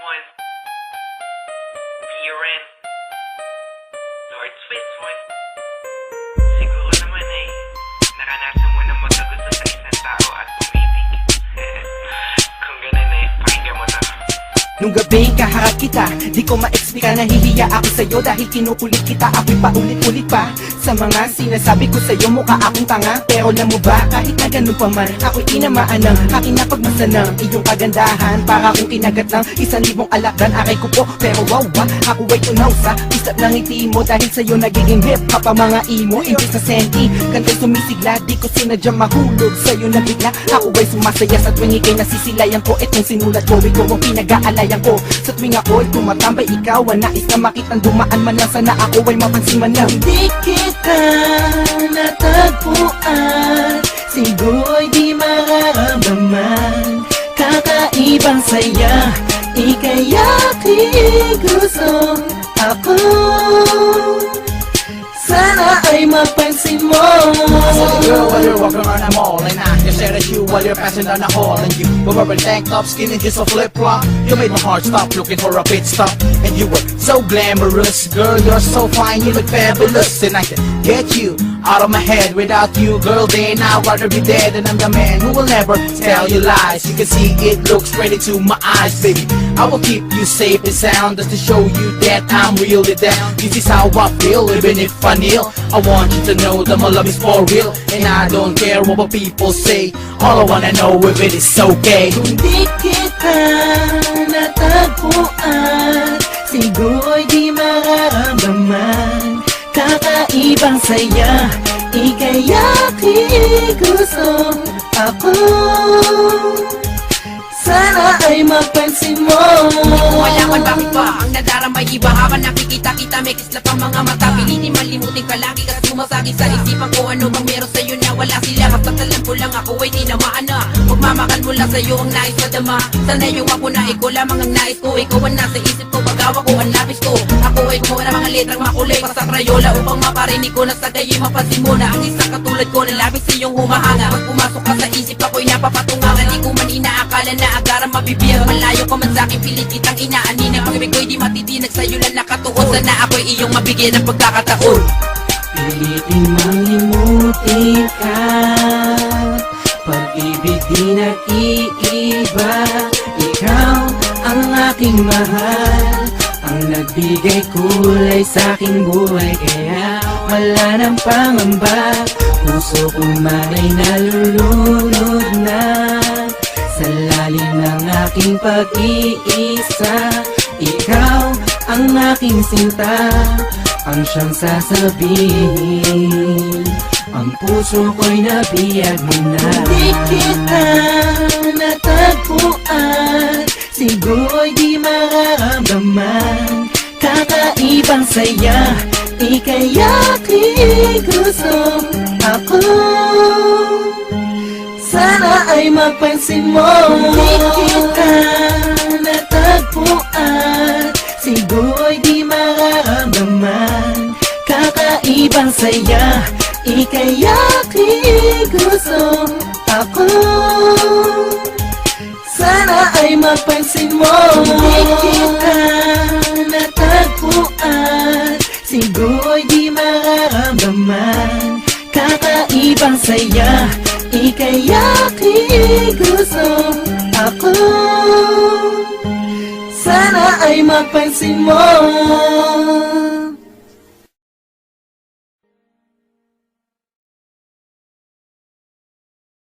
one. Viren. Lord Swiss one. Siguro naman ay naranasan mo ng magkagusto sa isang tao at umibig. Kung ganun eh, pakinggan mo to. Nung gabi kaharap kita, di ko ma-explica, nahihiya ako sa'yo dahil kinukulit kita. Ako'y paulit-ulit pa sa mga sinasabi ko sa'yo, mukha akong tanga. Pero alam mo ba, kahit na ganun pa man, ako'y tinamaan ng aking napagmasa ng iyong kagandahan. Para kung kinagat ng 1,000 alakdan, aray ko po, pero wow ba, ako ay tunaw sa isap ng ngiti mo. Dahil sa'yo nagiging hip hop ang mga imo, imbis na senti, kantay sumisigla, di ko sinadyang mahulog sa'yo na bigla. Ako ay sumasaya sa tuwing ikay nasisilayan ko. Itong sinulat ko, ikaw ang pinag-aalayan ko. Sa tuwing ako'y tumatambay, ikaw ang nais na makitang dumaan man lang. Sana ako ay mapansin man lang. Di kita natagpuan, siguro'y di mararamdaman. Kakaibang saya, ika'y aking gusto ako. Sana ay mapansin mo. I saw the girl while you're walking around the mall, and I just stared at you while you're passing down the hall. And you were wearing tank top, skinny, just a flip-flop. You made my heart stop looking for a pit stop. And you were so glamorous, girl, you're so fine, you look fabulous. And I can get you out of my head. Without you, girl, then I'd rather be dead. And I'm the man who will never tell you lies. You can see it looks straight into my eyes, baby. I will keep you safe and sound, just to show you that I'm really down. This is how I feel, even if I kneel. I want you to know that my love is for real, and I don't care what people say. All I wanna know if it is okay. Kung di kita natagpuan, siguro'y di mararamdaman. Kakaibang saya, ika'y aking gusto ako. Sana ay mapansin mo. Malaman bakit ba ang nadaramay iba? Habang nakikita kita may kislap ang mga mata. Pilitin malimutin ka lagi kasi sumasagi sa isipan ko. Ano bang meron sa'yo na wala sila? Basta alam ko lang ako ay tinamaan na. Magmamakal mula sa'yo ang nais madama. Sana yung ako na ikaw lamang ang nais ko. Ikaw ang nasa isip ko, pagawa ko ang labis ko. Ako ay kumuha ng mga letrang makulay pa sa krayola upang maparinig ko na sa gayo'y mapansin mo na ang isang katulad ko na labis sa iyong humahanga. Pag pumasok ka sa isip ako'y napapatungangan. Di ko man inaakala na agarang mabibiyang. Malayo ka man sa'king pilit kitang inaanin. Ang pag-ibig ko'y di matitinag sa'yo lang nakatuon. Sana ako'y iyong mabigyan ng pagkakataon. Pilitin mangimutin ka, pag-ibig di nag-iiba. Ikaw ang aking mahal, ang nagbigay kulay sa'king buhay. Kaya wala nang pangamba, puso ko man ay nalulunod na sa lalim ng aking pag-iisa. Ikaw ang aking sinta, ang siyang sasabihin, ang puso ko'y nabiyag mo na. Di kita natagpuan, siguro'y di mararamdaman. Kakaibang saya, ika'y aking gusto ako. Sana ay mapansin mo. Di kita natagpuan, siguro'y di mararamdaman. Kakaibang saya, ika'y aking gusto ako. Sana ay mapansin mo. Di kita natagpuan, siguro'y di mararamdaman. Kakaibang saya, ika'y aking gusto ako. Sana ay mapansin mo.